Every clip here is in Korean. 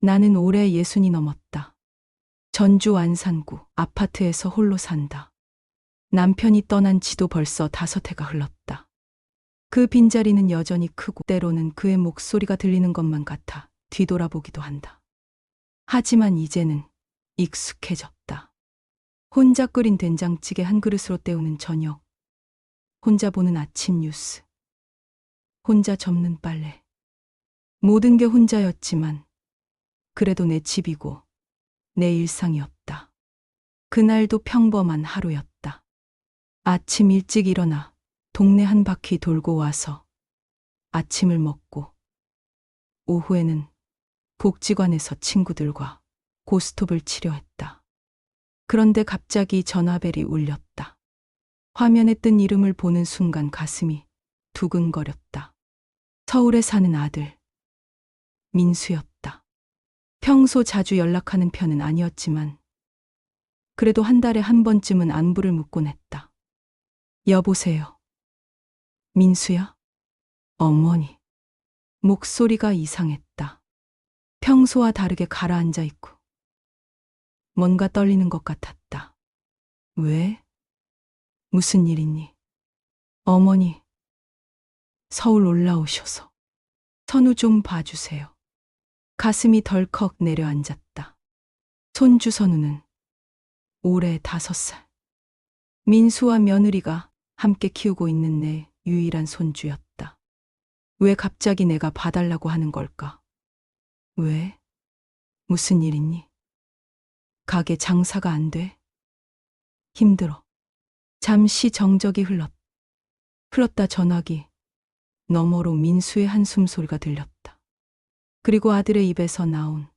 나는 올해 60이 넘었다. 전주 안산구 아파트에서 홀로 산다. 남편이 떠난 지도 벌써 5해가 흘렀다. 그 빈자리는 여전히 크고 때로는 그의 목소리가 들리는 것만 같아 뒤돌아보기도 한다. 하지만 이제는 익숙해졌다. 혼자 끓인 된장찌개 한 그릇으로 때우는 저녁, 혼자 보는 아침 뉴스, 혼자 접는 빨래. 모든 게 혼자였지만 그래도 내 집이고 내 일상이었다. 그날도 평범한 하루였다. 아침 일찍 일어나 동네 한 바퀴 돌고 와서 아침을 먹고 오후에는 복지관에서 친구들과 고스톱을 치려 했다. 그런데 갑자기 전화벨이 울렸다. 화면에 뜬 이름을 보는 순간 가슴이 두근거렸다. 서울에 사는 아들, 민수였다. 평소 자주 연락하는 편은 아니었지만 그래도 한 달에 한 번쯤은 안부를 묻곤 했다. 여보세요. 민수야? 어머니. 목소리가 이상했다. 평소와 다르게 가라앉아 있고 뭔가 떨리는 것 같았다. 왜? 무슨 일 있니? 어머니, 서울 올라오셔서 선우 좀 봐주세요. 가슴이 덜컥 내려앉았다. 손주 선우는 올해 5살. 민수와 며느리가 함께 키우고 있는 내 유일한 손주였다. 왜 갑자기 내가 봐달라고 하는 걸까? 왜? 무슨 일 있니? 가게 장사가 안 돼? 힘들어. 잠시 정적이 흘렀다 전화기 너머로 민수의 한숨 소리가 들렸다. 그리고 아들의 입에서 나온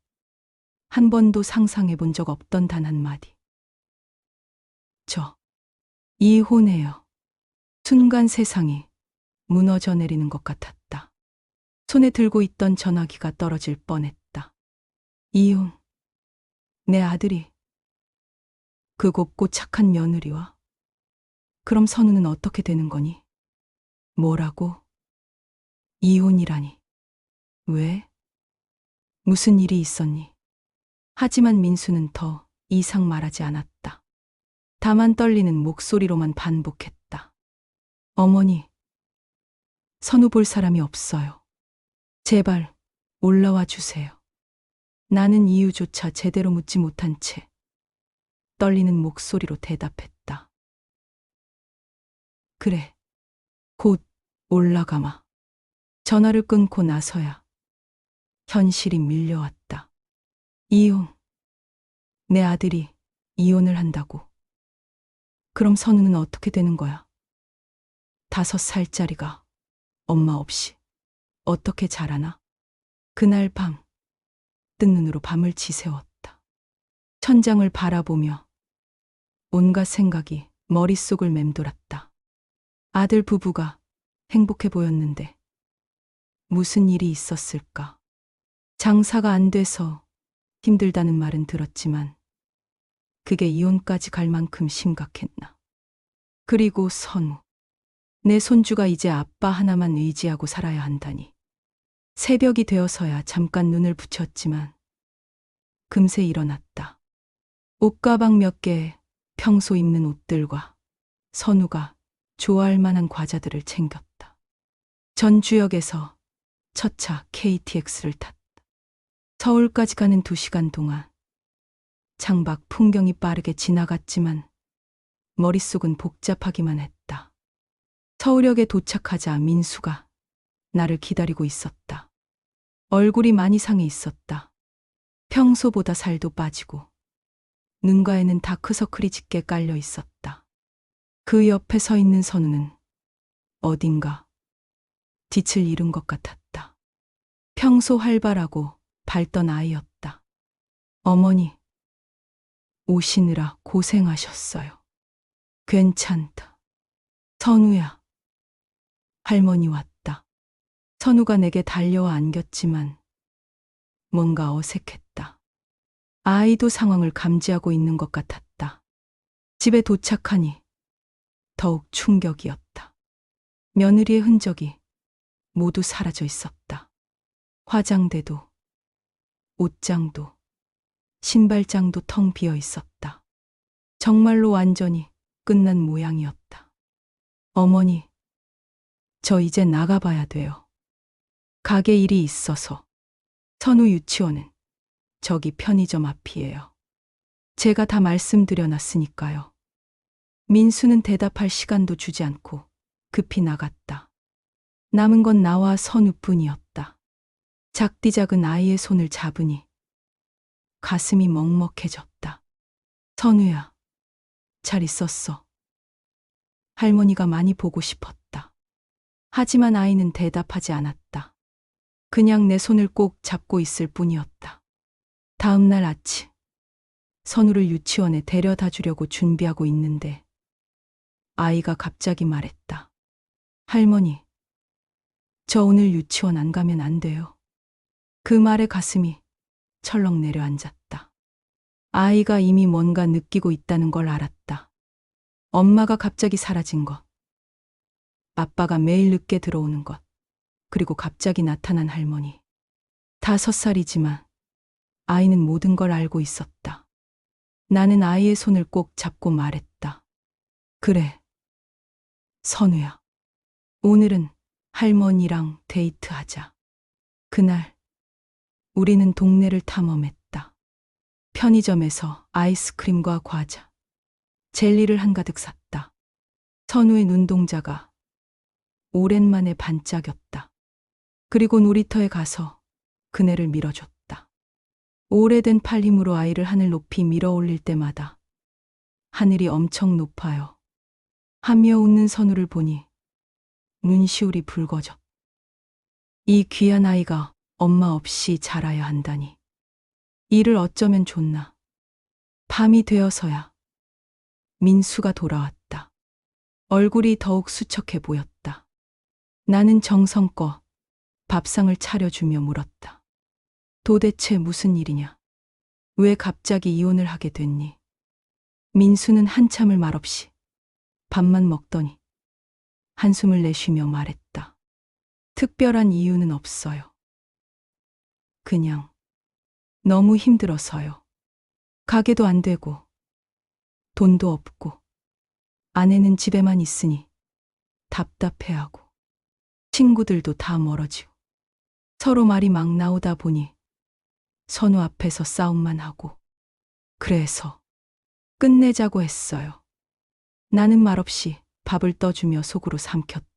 한 번도 상상해 본 적 없던 단 한마디. 저 이혼해요. 순간 세상이 무너져 내리는 것 같았다. 손에 들고 있던 전화기가 떨어질 뻔했다. 이혼. 내 아들이 그 곱고 착한 며느리와 그럼 선우는 어떻게 되는 거니? 뭐라고? 이혼이라니. 왜? 무슨 일이 있었니? 하지만 민수는 더 이상 말하지 않았다. 다만 떨리는 목소리로만 반복했다. 어머니, 선우 볼 사람이 없어요. 제발 올라와 주세요. 나는 이유조차 제대로 묻지 못한 채 떨리는 목소리로 대답했다. 그래, 곧 올라가마. 전화를 끊고 나서야 현실이 밀려왔다. 이혼. 내 아들이 이혼을 한다고. 그럼 선우는 어떻게 되는 거야? 5살짜리가 엄마 없이 어떻게 자라나? 그날 밤 뜬 눈으로 밤을 지새웠다. 천장을 바라보며 온갖 생각이 머릿속을 맴돌았다. 아들 부부가 행복해 보였는데 무슨 일이 있었을까? 장사가 안 돼서 힘들다는 말은 들었지만 그게 이혼까지 갈 만큼 심각했나? 그리고 선우. 내 손주가 이제 아빠 하나만 의지하고 살아야 한다니. 새벽이 되어서야 잠깐 눈을 붙였지만 금세 일어났다. 옷가방 몇 개에 평소 입는 옷들과 선우가 좋아할 만한 과자들을 챙겼다. 전주역에서 첫 차 KTX를 탔다. 서울까지 가는 2시간 동안 창밖 풍경이 빠르게 지나갔지만 머릿속은 복잡하기만 했다. 서울역에 도착하자 민수가 나를 기다리고 있었다. 얼굴이 많이 상해 있었다. 평소보다 살도 빠지고 눈가에는 다크서클이 짙게 깔려 있었다. 그 옆에 서 있는 선우는 어딘가 빛을 잃은 것 같았다. 평소 활발하고 밝던 아이였다. 어머니, 오시느라 고생하셨어요. 괜찮다. 선우야. 할머니 왔다. 선우가 내게 달려와 안겼지만 뭔가 어색했다. 아이도 상황을 감지하고 있는 것 같았다. 집에 도착하니 더욱 충격이었다. 며느리의 흔적이 모두 사라져 있었다. 화장대도 옷장도 신발장도 텅 비어 있었다. 정말로 완전히 끝난 모양이었다. 어머니, 저 이제 나가봐야 돼요. 가게 일이 있어서. 선우 유치원은 저기 편의점 앞이에요. 제가 다 말씀드려 놨으니까요. 민수는 대답할 시간도 주지 않고 급히 나갔다. 남은 건 나와 선우뿐이었다. 작디작은 아이의 손을 잡으니 가슴이 먹먹해졌다. 선우야, 잘 있었어. 할머니가 많이 보고 싶었다. 하지만 아이는 대답하지 않았다. 그냥 내 손을 꼭 잡고 있을 뿐이었다. 다음 날 아침, 선우를 유치원에 데려다 주려고 준비하고 있는데 아이가 갑자기 말했다. 할머니, 저 오늘 유치원 안 가면 안 돼요. 그 말에 가슴이 철렁 내려앉았다. 아이가 이미 뭔가 느끼고 있다는 걸 알았다. 엄마가 갑자기 사라진 것, 아빠가 매일 늦게 들어오는 것, 그리고 갑자기 나타난 할머니. 5살이지만 아이는 모든 걸 알고 있었다. 나는 아이의 손을 꼭 잡고 말했다. 그래, 선우야. 오늘은 할머니랑 데이트하자. 그날 우리는 동네를 탐험했다. 편의점에서 아이스크림과 과자, 젤리를 한가득 샀다. 선우의 눈동자가 오랜만에 반짝였다. 그리고 놀이터에 가서 그네를 밀어줬다. 오래된 팔 힘으로 아이를 하늘 높이 밀어 올릴 때마다 하늘이 엄청 높아요 하며 웃는 선우를 보니 눈시울이 붉어졌다. 이 귀한 아이가 엄마 없이 자라야 한다니. 이를 어쩌면 좋나. 밤이 되어서야 민수가 돌아왔다. 얼굴이 더욱 수척해 보였다. 나는 정성껏 밥상을 차려주며 물었다. 도대체 무슨 일이냐? 왜 갑자기 이혼을 하게 됐니? 민수는 한참을 말없이 밥만 먹더니 한숨을 내쉬며 말했다. 특별한 이유는 없어요. 그냥 너무 힘들어서요. 가게도 안 되고 돈도 없고 아내는 집에만 있으니 답답해하고 친구들도 다 멀어지고 서로 말이 막 나오다 보니 선우 앞에서 싸움만 하고 그래서 끝내자고 했어요. 나는 말없이 밥을 떠주며 속으로 삼켰다.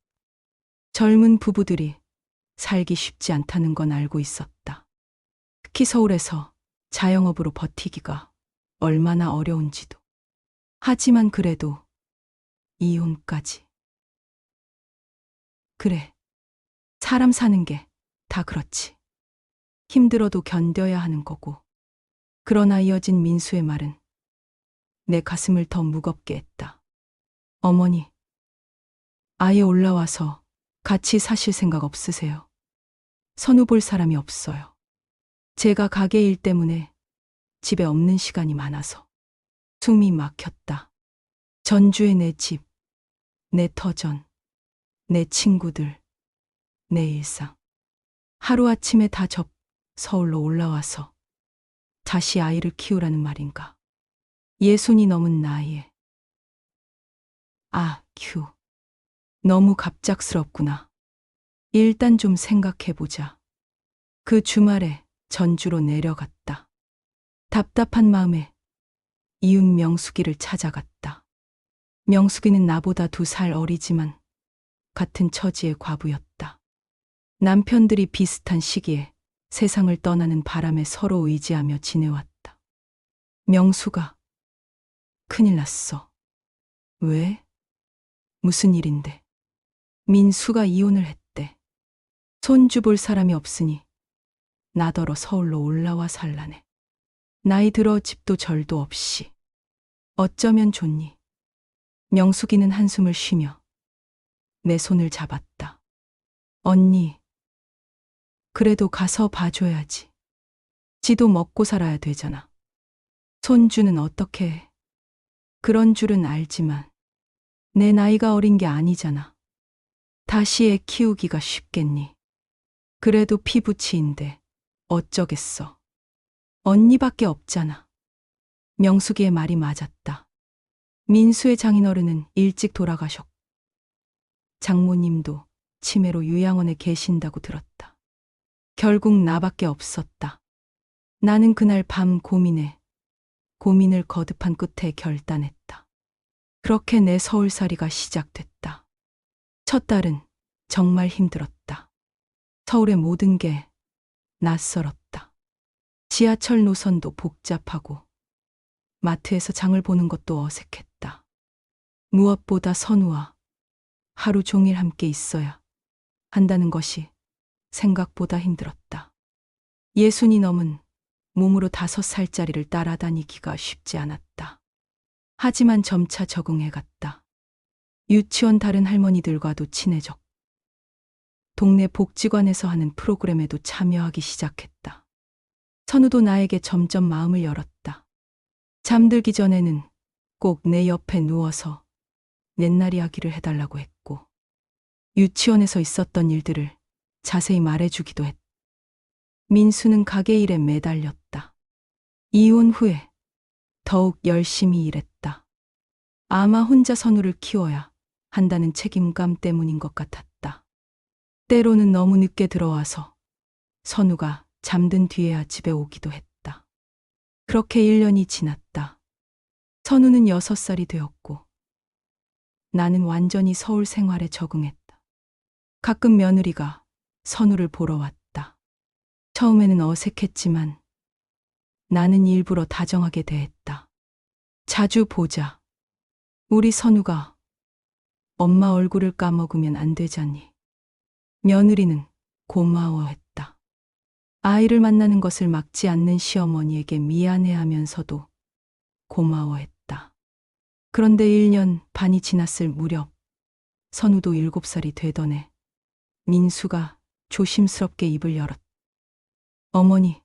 젊은 부부들이 살기 쉽지 않다는 건 알고 있었다. 특히 서울에서 자영업으로 버티기가 얼마나 어려운지도. 하지만 그래도 이혼까지. 그래, 사람 사는 게 다 그렇지. 힘들어도 견뎌야 하는 거고. 그러나 이어진 민수의 말은 내 가슴을 더 무겁게 했다. 어머니, 아예 올라와서 같이 사실 생각 없으세요? 선우 볼 사람이 없어요. 제가 가게 일 때문에 집에 없는 시간이 많아서 숨이 막혔다. 전주의 내 집, 내 터전, 내 친구들, 내 일상. 하루아침에 다 서울로 올라와서 다시 아이를 키우라는 말인가. 60이 넘은 나이에. 휴. 너무 갑작스럽구나. 일단 좀 생각해보자. 그 주말에 전주로 내려갔다. 답답한 마음에 이웃 명숙이를 찾아갔다. 명숙이는 나보다 2살 어리지만 같은 처지의 과부였다. 남편들이 비슷한 시기에 세상을 떠나는 바람에 서로 의지하며 지내왔다. 명수가, 큰일 났어. 왜? 무슨 일인데? 민수가 이혼을 했대. 손주 볼 사람이 없으니 나더러 서울로 올라와 살라네. 나이 들어 집도 절도 없이. 어쩌면 좋니? 명숙이는 한숨을 쉬며 내 손을 잡았다. 언니, 그래도 가서 봐줘야지. 지도 먹고 살아야 되잖아. 손주는 어떻게 해? 그런 줄은 알지만 내 나이가 어린 게 아니잖아. 다시 애 키우기가 쉽겠니? 그래도 피부치인데 어쩌겠어. 언니밖에 없잖아. 명숙이의 말이 맞았다. 민수의 장인어른은 일찍 돌아가셨고 장모님도 치매로 요양원에 계신다고 들었다. 결국 나밖에 없었다. 나는 그날 밤 고민을 거듭한 끝에 결단했다. 그렇게 내 서울살이가 시작됐다. 첫 달은 정말 힘들었다. 서울의 모든 게 낯설었다. 지하철 노선도 복잡하고 마트에서 장을 보는 것도 어색했다. 무엇보다 선우와 하루 종일 함께 있어야 한다는 것이 생각보다 힘들었다. 60이 넘은 몸으로 5살짜리를 따라다니기가 쉽지 않았다. 하지만 점차 적응해갔다. 유치원 다른 할머니들과도 친해졌고 동네 복지관에서 하는 프로그램에도 참여하기 시작했다. 선우도 나에게 점점 마음을 열었다. 잠들기 전에는 꼭 내 옆에 누워서 옛날 이야기를 해달라고 했고 유치원에서 있었던 일들을 자세히 말해주기도 했다. 민수는 가게 일에 매달렸다. 이혼 후에 더욱 열심히 일했다. 아마 혼자 선우를 키워야 한다는 책임감 때문인 것 같았다. 때로는 너무 늦게 들어와서 선우가 잠든 뒤에야 집에 오기도 했다. 그렇게 1년이 지났다. 선우는 6살이 되었고 나는 완전히 서울 생활에 적응했다. 가끔 며느리가 선우를 보러 왔다. 처음에는 어색했지만 나는 일부러 다정하게 대했다. 자주 보자. 우리 선우가 엄마 얼굴을 까먹으면 안 되잖니. 며느리는 고마워했다. 아이를 만나는 것을 막지 않는 시어머니에게 미안해하면서도 고마워했다. 그런데 1년 반이 지났을 무렵 선우도 7살이 되던 해 민수가 조심스럽게 입을 열었다. 어머니,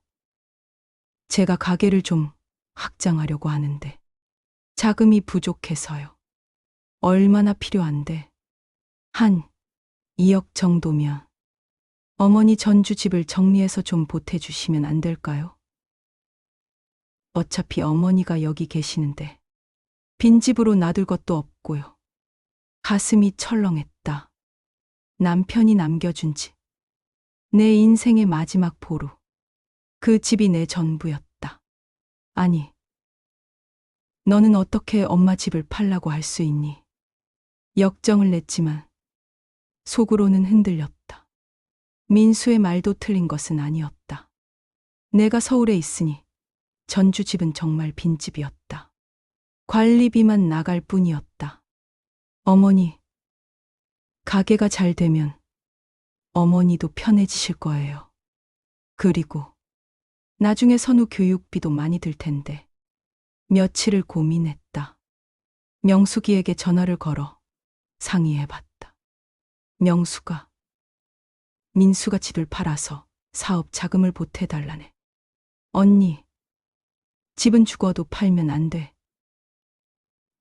제가 가게를 좀 확장하려고 하는데 자금이 부족해서요. 얼마나 필요한데? 한 2억 정도면. 어머니 전주 집을 정리해서 좀 보태주시면 안 될까요? 어차피 어머니가 여기 계시는데 빈집으로 놔둘 것도 없고요. 가슴이 철렁했다. 남편이 남겨준 집. 내 인생의 마지막 보루. 그 집이 내 전부였다. 아니, 너는 어떻게 엄마 집을 팔라고 할 수 있니? 역정을 냈지만 속으로는 흔들렸다. 민수의 말도 틀린 것은 아니었다. 내가 서울에 있으니 전주 집은 정말 빈집이었다. 관리비만 나갈 뿐이었다. 어머니, 가게가 잘 되면 어머니도 편해지실 거예요. 그리고 나중에 선우 교육비도 많이 들 텐데. 며칠을 고민했다. 명숙이에게 전화를 걸어 상의해봤다. 명숙아, 민수가 집을 팔아서 사업 자금을 보태달라네. 언니, 집은 죽어도 팔면 안 돼.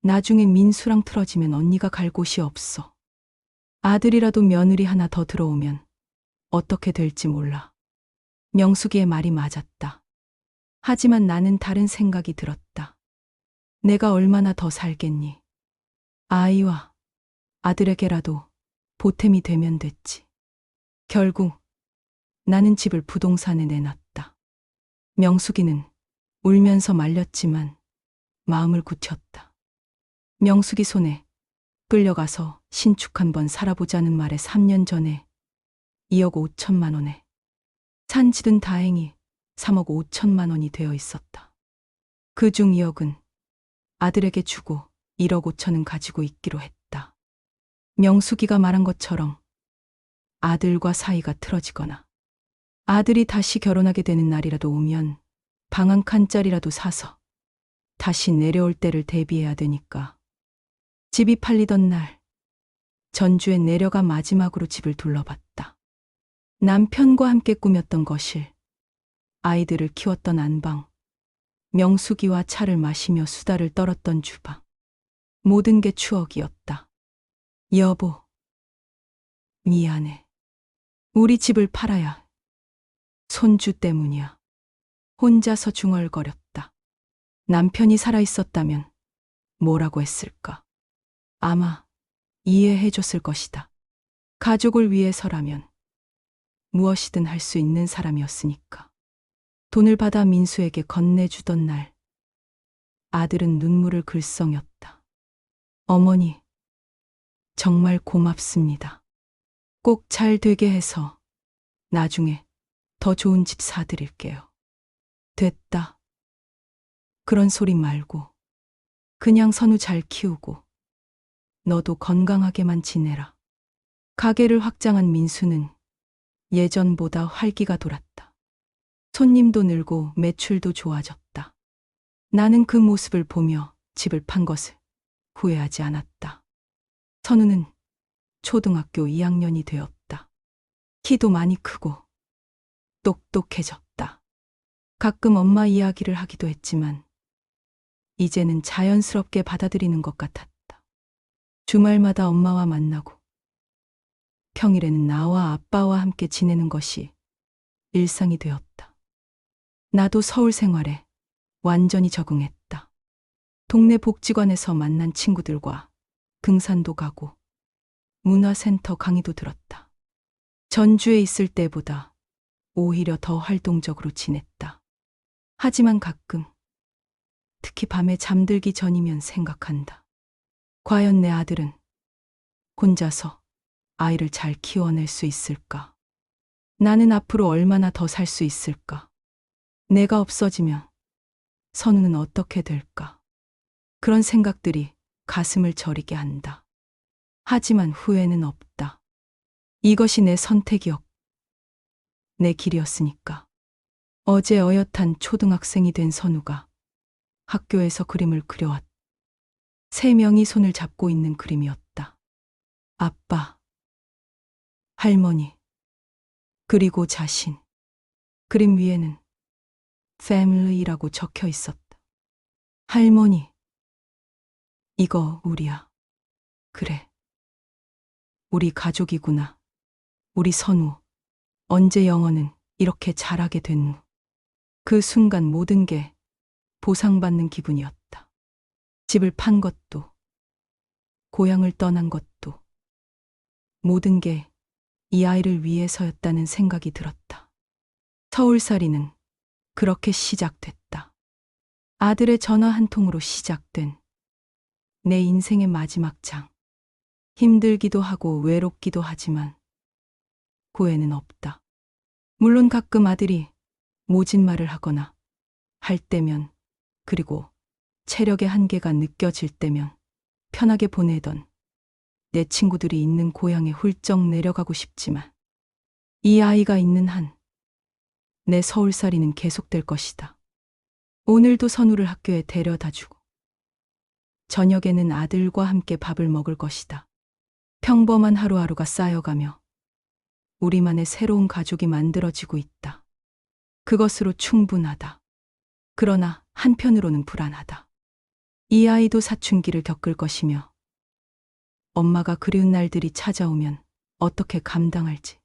나중에 민수랑 틀어지면 언니가 갈 곳이 없어. 아들이라도 며느리 하나 더 들어오면 어떻게 될지 몰라. 명숙이의 말이 맞았다. 하지만 나는 다른 생각이 들었다. 내가 얼마나 더 살겠니? 아이와 아들에게라도 보탬이 되면 됐지. 결국 나는 집을 부동산에 내놨다. 명숙이는 울면서 말렸지만 마음을 굳혔다. 명숙이 손에 끌려가서 신축 한번 살아보자는 말에 3년 전에 2억 5천만 원에 산 집은 다행히 3억 5천만 원이 되어 있었다. 그중 2억은 아들에게 주고 1억 5천은 가지고 있기로 했다. 명숙이가 말한 것처럼 아들과 사이가 틀어지거나 아들이 다시 결혼하게 되는 날이라도 오면 방 한 칸짜리라도 사서 다시 내려올 때를 대비해야 되니까. 집이 팔리던 날 전주에 내려가 마지막으로 집을 둘러봤다. 남편과 함께 꾸몄던 거실, 아이들을 키웠던 안방, 명숙이와 차를 마시며 수다를 떨었던 주방. 모든 게 추억이었다. 여보, 미안해. 우리 집을 팔아야 손주 때문이야. 혼자서 중얼거렸다. 남편이 살아있었다면 뭐라고 했을까? 아마 이해해줬을 것이다. 가족을 위해서라면 무엇이든 할 수 있는 사람이었으니까. 돈을 받아 민수에게 건네주던 날, 아들은 눈물을 글썽였다. 어머니, 정말 고맙습니다. 꼭 잘 되게 해서 나중에 더 좋은 집 사드릴게요. 됐다. 그런 소리 말고 그냥 선우 잘 키우고 너도 건강하게만 지내라. 가게를 확장한 민수는 예전보다 활기가 돌았다. 손님도 늘고 매출도 좋아졌다. 나는 그 모습을 보며 집을 판 것을 후회하지 않았다. 선우는 초등학교 2학년이 되었다. 키도 많이 크고 똑똑해졌다. 가끔 엄마 이야기를 하기도 했지만 이제는 자연스럽게 받아들이는 것 같았다. 주말마다 엄마와 만나고 평일에는 나와 아빠와 함께 지내는 것이 일상이 되었다. 나도 서울 생활에 완전히 적응했다. 동네 복지관에서 만난 친구들과 등산도 가고 문화센터 강의도 들었다. 전주에 있을 때보다 오히려 더 활동적으로 지냈다. 하지만 가끔, 특히 밤에 잠들기 전이면 생각한다. 과연 내 아들은 혼자서 아이를 잘 키워낼 수 있을까? 나는 앞으로 얼마나 더 살 수 있을까? 내가 없어지면 선우는 어떻게 될까? 그런 생각들이 가슴을 저리게 한다. 하지만 후회는 없다. 이것이 내 선택이었고 내 길이었으니까. 어제 어엿한 초등학생이 된 선우가 학교에서 그림을 그려왔다. 3명이 손을 잡고 있는 그림이었다. 아빠, 할머니, 그리고 자신. 그림 위에는 family라고 적혀 있었다. 할머니, 이거 우리야. 그래. 우리 가족이구나. 우리 선우. 언제 영어는 이렇게 잘하게 됐누. 그 순간 모든 게 보상받는 기분이었다. 집을 판 것도, 고향을 떠난 것도, 모든 게 이 아이를 위해서였다는 생각이 들었다. 서울살이는 그렇게 시작됐다. 아들의 전화 한 통으로 시작된 내 인생의 마지막 장. 힘들기도 하고 외롭기도 하지만 후회는 없다. 물론 가끔 아들이 모진 말을 하거나 할 때면, 그리고 체력의 한계가 느껴질 때면 편하게 보내던 내 친구들이 있는 고향에 훌쩍 내려가고 싶지만 이 아이가 있는 한 내 서울살이는 계속될 것이다. 오늘도 선우를 학교에 데려다주고 저녁에는 아들과 함께 밥을 먹을 것이다. 평범한 하루하루가 쌓여가며 우리만의 새로운 가족이 만들어지고 있다. 그것으로 충분하다. 그러나 한편으로는 불안하다. 이 아이도 사춘기를 겪을 것이며 엄마가 그리운 날들이 찾아오면 어떻게 감당할지.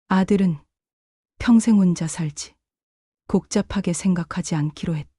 아들은 평생 혼자 살지 복잡하게 생각하지 않기로 했다.